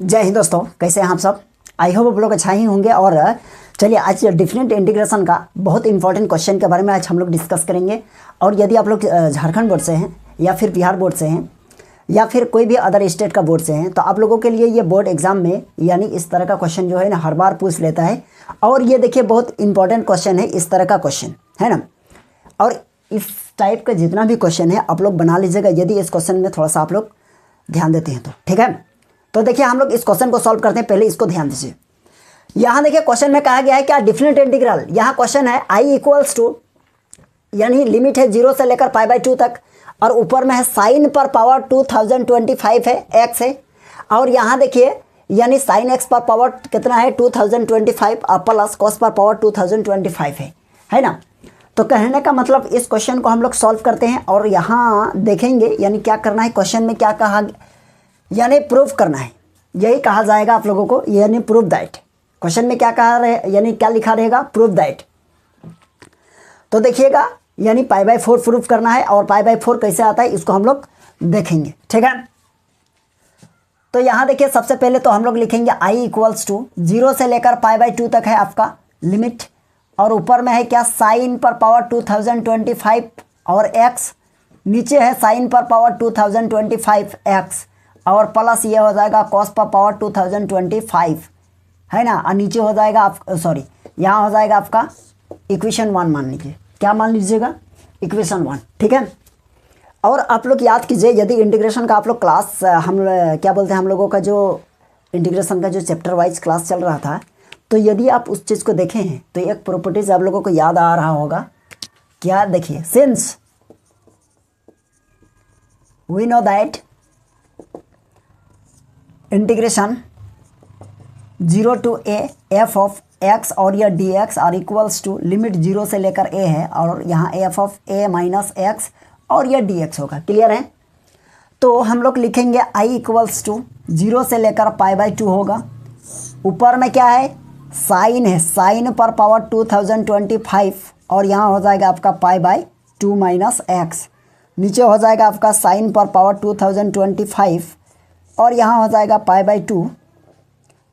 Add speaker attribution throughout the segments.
Speaker 1: जय हिंद दोस्तों, कैसे हैं आप सब। आई होप आप लोग अच्छा ही होंगे। और चलिए आज डिफरेंट इंटीग्रेशन का बहुत इंपॉर्टेंट क्वेश्चन के बारे में आज हम लोग डिस्कस करेंगे। और यदि आप लोग झारखंड बोर्ड से हैं या फिर बिहार बोर्ड से हैं या फिर कोई भी अदर स्टेट का बोर्ड से हैं तो आप लोगों के लिए ये बोर्ड एग्जाम में यानी इस तरह का क्वेश्चन जो है ना हर बार पूछ लेता है। और ये देखिए बहुत इंपॉर्टेंट क्वेश्चन है, इस तरह का क्वेश्चन है ना। और इस टाइप का जितना भी क्वेश्चन है आप लोग बना लीजिएगा यदि इस क्वेश्चन में थोड़ा सा आप लोग ध्यान देते हैं तो ठीक है। तो देखिए हम लोग इस क्वेश्चन को सॉल्व करते हैं, पहले इसको ध्यान दीजिए। यहाँ देखिए क्वेश्चन में कहा गया है क्या, डिफरेंट इंटीग्रल। यहाँ क्वेश्चन है i इक्वल्स टू यानी लिमिट है 0 से लेकर π/2 तक और ऊपर में है साइन पर पावर 2025 है, x है। और यहाँ देखिए यानी साइन x पर पावर कितना है 2025 और प्लस कॉस पर पावर 2025 है ना। तो कहने का मतलब इस क्वेश्चन को हम लोग सॉल्व करते हैं और यहाँ देखेंगे यानी क्या करना है, क्वेश्चन में क्या कहा यानी प्रूफ करना है, यही कहा जाएगा आप लोगों को, यानी प्रूफ दैट। क्वेश्चन में क्या कहा रहे यानी क्या लिखा रहेगा, प्रूफ दैट। तो देखिएगा यानी π/4 प्रूफ करना है और π/4 कैसे आता है इसको हम लोग देखेंगे, ठीक है। तो यहाँ देखिए सबसे पहले तो हम लोग लिखेंगे i इक्वल्स टू 0 से लेकर π/2 तक है आपका लिमिट और ऊपर में है क्या साइन पर पावर 2025 और x, नीचे है साइन पर पावर 2025 x और प्लस ये हो जाएगा कॉस पर पावर 2025 है ना। और नीचे हो जाएगा आप यहाँ हो जाएगा आपका इक्वेशन 1 मान लीजिए, क्या मान लीजिएगा, इक्वेशन 1, ठीक है। और आप लोग याद कीजिए यदि इंटीग्रेशन का आप लोग क्लास हम क्या बोलते हैं, हम लोगों का जो इंटीग्रेशन का जो चैप्टर वाइज क्लास चल रहा था, तो यदि आप उस चीज़ को देखें हैं तो एक प्रॉपर्टीज आप लोगों को याद आ रहा होगा, क्या देखिए, since we know that integration 0 to a f of x और यह dx are equals to limit 0 से लेकर a है और यहाँ f of a minus x और यह dx होगा, क्लियर है। तो हम लोग लिखेंगे i इक्वल्स टू 0 से लेकर π/2 होगा। ऊपर में क्या है, साइन है, साइन पर पावर 2025 और यहाँ हो जाएगा आपका π/2 माइनस x। नीचे हो जाएगा आपका साइन पर पावर 2025 और यहाँ हो जाएगा π/2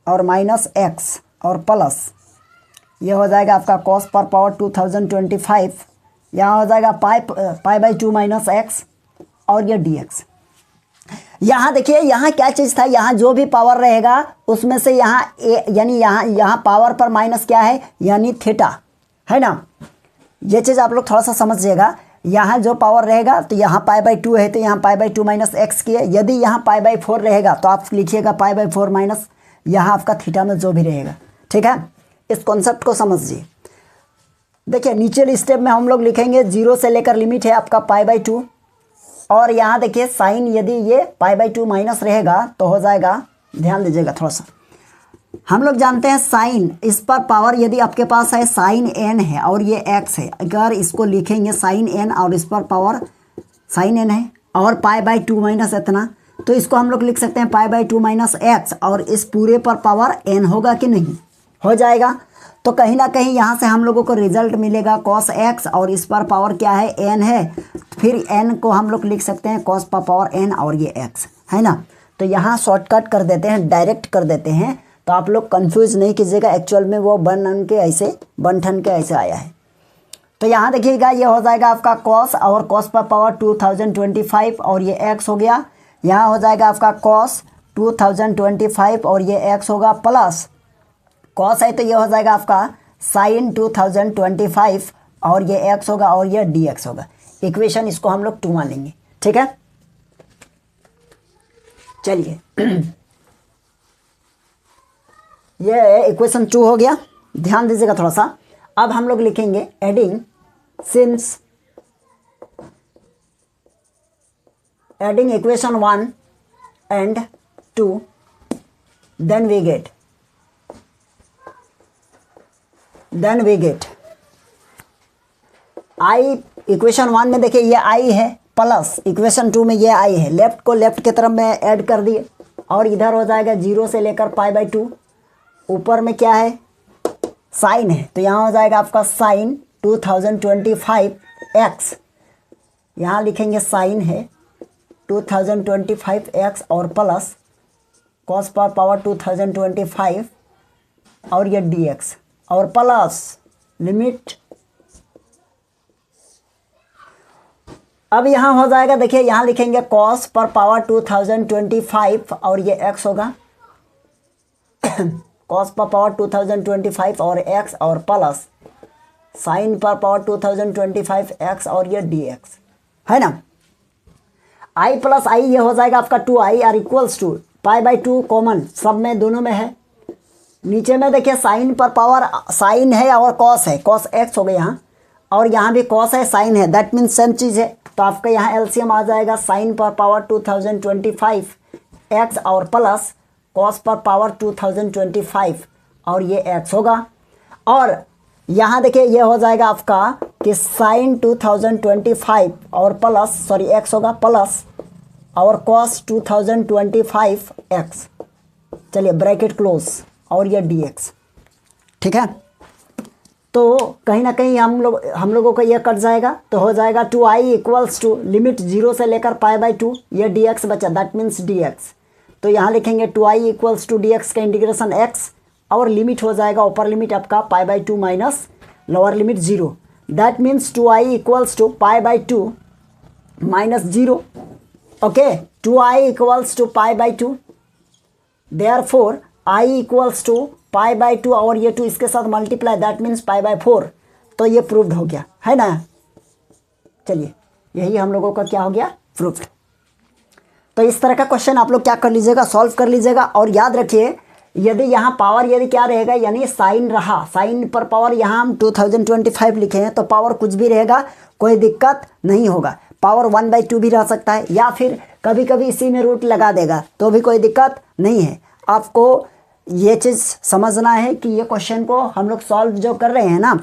Speaker 1: और माइनस x और प्लस ये हो जाएगा आपका कॉस पर पावर 2025, यहाँ हो जाएगा π/2 माइनस x और ये dx। यहाँ देखिए यहाँ क्या चीज़ था, यहाँ जो भी पावर रहेगा उसमें से यहाँ यानी यहाँ पावर पर माइनस क्या है यानी थीटा है ना। ये चीज़ आप लोग थोड़ा सा समझिएगा, यहाँ जो पावर रहेगा तो यहाँ π/2 है तो यहाँ π/2 माइनस x की है। यदि यहाँ π/4 रहेगा तो आप लिखिएगा π/4 माइनस यहाँ आपका थीटा में जो भी रहेगा, ठीक है। इस कॉन्सेप्ट को समझिए। देखिए नीचे स्टेप में हम लोग लिखेंगे 0 से लेकर लिमिट है आपका π/2 और यहाँ देखिए साइन यदि ये π/2 माइनस रहेगा तो हो जाएगा, ध्यान दीजिएगा थोड़ा सा, हम लोग जानते हैं साइन इस पर पावर यदि आपके पास है साइन n है और ये x है, अगर इसको लिखेंगे साइन n और इस पर पावर साइन n है और π/2 माइनस इतना, तो इसको हम लोग लिख सकते हैं π/2 माइनस x और इस पूरे पर पावर n होगा कि नहीं, हो जाएगा। तो कहीं ना कहीं यहाँ से हम लोगों को रिजल्ट मिलेगा cos x और इस पर पावर क्या है n है, फिर n को हम लोग लिख सकते हैं cos पर पावर n और ये x है ना। तो यहाँ शॉर्टकट कर देते हैं, डायरेक्ट कर देते हैं, तो आप लोग कंफ्यूज नहीं कीजिएगा, एक्चुअल में वो बन ठन के ऐसे आया है। तो यहाँ देखिएगा ये हो जाएगा आपका cos और cos पर पावर 2025 और ये x हो गया, यहाँ हो जाएगा आपका cos 2025 और ये x होगा प्लस cos है तो ये हो जाएगा आपका साइन 2025 और ये x होगा और ये dx होगा। इक्वेशन इसको हम लोग 2 मान लेंगे, ठीक है। चलिए ये इक्वेशन 2 हो गया, ध्यान दीजिएगा थोड़ा सा। अब हम लोग लिखेंगे adding since equation 1 and 2 then we get i equation 1 में देखिए ये i है प्लस इक्वेशन 2 में ये i है, लेफ्ट को लेफ्ट की तरफ में ऐड कर दिए और इधर हो जाएगा 0 से लेकर π/2, ऊपर में क्या है साइन है तो यहाँ हो जाएगा आपका साइन 2025 x, यहाँ लिखेंगे साइन है 2025x और प्लस cos पर पावर 2025 और ये dx और प्लस लिमिट, अब यहाँ हो जाएगा, देखिए यहाँ लिखेंगे cos पर पावर 2025 और ये x होगा cos पर पावर 2025 और x और प्लस साइन पर पावर 2025 x और ये dx है ना। i प्लस आई ये हो जाएगा आपका 2i are equals to π/2 common sub में दोनों में है। नीचे में देखिए साइन पर पावर साइन है और कॉस है, कॉस x हो गया यहाँ, और यहाँ भी कॉस है साइन है, दैट मीन्स सेम चीज़ है। तो आपका यहाँ एलसीएम आ जाएगा साइन पर पावर 2025 x और प्लस कॉस पर पावर 2025 और ये x होगा। और यहाँ देखिए ये हो जाएगा आपका कि साइन 2025 और प्लस सॉरी x होगा प्लस और कॉस 2025 x, चलिए ब्रैकेट क्लोज और ये dx, ठीक है। तो कहीं ना कहीं हम लोगों का ये कट जाएगा, तो हो जाएगा 2i इक्वल्स टू लिमिट 0 से लेकर π/2 ये dx बचा, दैट मीन्स dx। तो यहाँ लिखेंगे 2i इक्वल्स टू dx का इंटीग्रेशन x और लिमिट हो जाएगा ऊपर लिमिट आपका π/2 minus lower limit 0, that means 2i equals to π/2 minus 0। Okay, 2i equals to π/2, therefore i equals to π/2 और ये 2 इसके साथ मल्टीप्लाई, दैट मीन्स π/4। तो ये प्रूव्ड हो गया है ना। चलिए यही हम लोगों का क्या हो गया, प्रूव्ड। तो इस तरह का क्वेश्चन आप लोग क्या कर लीजिएगा, सॉल्व कर लीजिएगा। और याद रखिए यदि यहाँ पावर यदि क्या रहेगा, यानी साइन रहा, साइन पर पावर यहाँ हम 2025 लिखे हैं तो पावर कुछ भी रहेगा, कोई दिक्कत नहीं होगा। पावर 1/2 भी रह सकता है या फिर कभी कभी इसी में रूट लगा देगा तो भी कोई दिक्कत नहीं है। आपको ये चीज़ समझना है कि ये क्वेश्चन को हम लोग सॉल्व जो कर रहे हैं ना,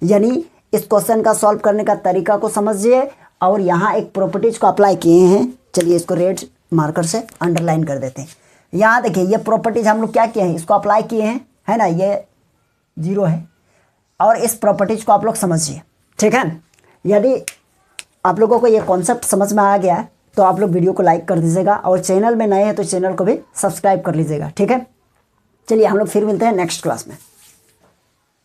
Speaker 1: यानी इस क्वेश्चन का सॉल्व करने का तरीका को समझिए और यहाँ एक प्रॉपर्टीज को अप्लाई किए हैं। चलिए इसको रेड मार्कर से अंडरलाइन कर देते हैं। यहाँ देखिए ये प्रॉपर्टीज हम लोग क्या किए हैं, इसको अप्लाई किए हैं, है ना, ये 0 है और इस प्रॉपर्टीज को आप लोग समझिए, ठीक है। यदि आप लोगों को ये कॉन्सेप्ट समझ में आ गया है तो आप लोग वीडियो को लाइक कर दीजिएगा और चैनल में नए हैं तो चैनल को भी सब्सक्राइब कर लीजिएगा, ठीक है। चलिए हम लोग फिर मिलते हैं नेक्स्ट क्लास में।